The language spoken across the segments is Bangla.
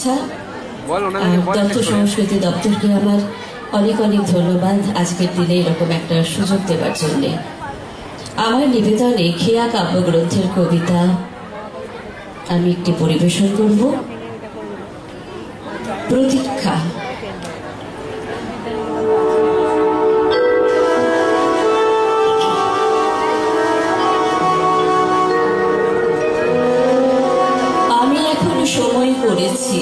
শুভেচ্ছা। তথ্য সংস্কৃতি দপ্তরকে আমার অনেক অনেক ধন্যবাদ আজকের দিনে এরকম একটা সুযোগ দেওয়ার জন্য। আমার নিবেদনে খেয়া কাব্যগ্রন্থের কবিতা আমি একটি পরিবেশন করব, প্রতীক্ষা। আমি এখন সময় করেছি,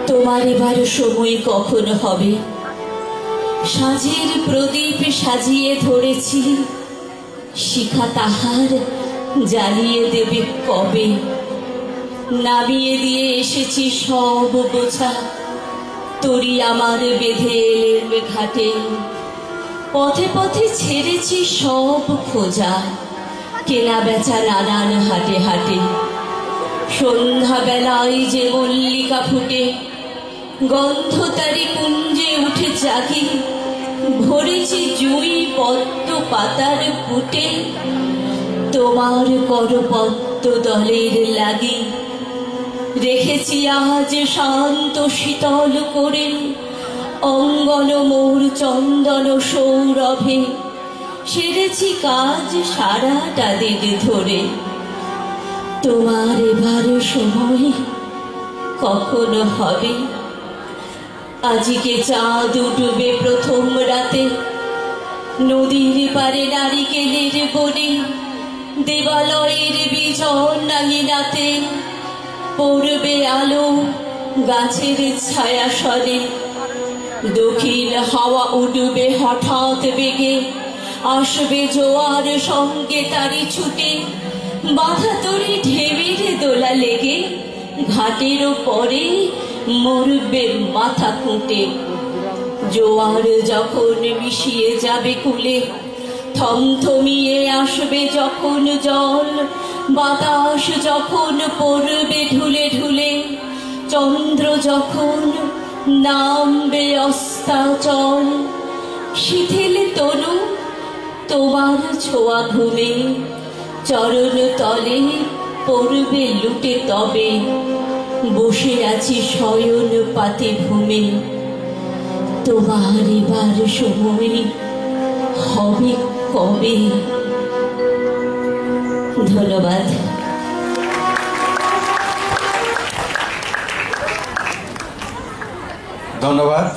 তোমার এবার সময় কখন হবে? সাজের প্রদীপ সাজিয়ে ধরেছি, শিখা তাহার জ্বালিয়ে দেবে কবে? নামিয়ে দিয়ে এসেছি সব বোঝা, তরি আমার বেঁধে এলেন ঘাটে। পথে পথে ছেড়েছি সব খোঁজা, কেনা বেচা নানান হাটে হাটে। সন্ধ্যা বেলায় যে মল্লিকা ফুটে, গন্ধ তারি কুঞ্জে উঠে জাগি। ভরেছি জুই পদ্ম পাতার ফুটে, তোমার করপদ্ম দলের লাগি। রেখেছি আজ শান্ত শীতল করে, অঙ্গন মোর চন্দন সৌরভে। সেরেছি কাজ সারাটা দিন ধরে, তোমার এবার সময় কখন হবে? আজকে চাঁদ উঠবে প্রথম রাতে, নদীর পারে নারিকেলের বনে। দেবালয়ের বিজন নাঙিনাতে, পড়বে আলো গাছের ছায়া সরে। দক্ষিণ হাওয়া উঠবে হঠাৎ বেগে, আসবে জোয়ার সঙ্গে তারি ছুটে। বাধা তরি ঢেউয়ের দোলা লেগে, ঘাটের পরে মরবে মাথা খুঁটে। জোয়ার যখন মিশিয়ে যাবে কুলে, থমথমিয়ে আসবে যখন জল। বাতাস যখন পড়বে ঢুলে ঢুলে, চন্দ্র যখন নামবে অস্তাচল। শিথিল তনু তোমার ছোঁয়া ঘুমে, চরণ তলে পড়বে লুটে তবে। বসে আছি শয়ন পাতে ঘুমে, তোমার এবার সময় হবে কবে? ধন্যবাদ। ধন্যবাদ।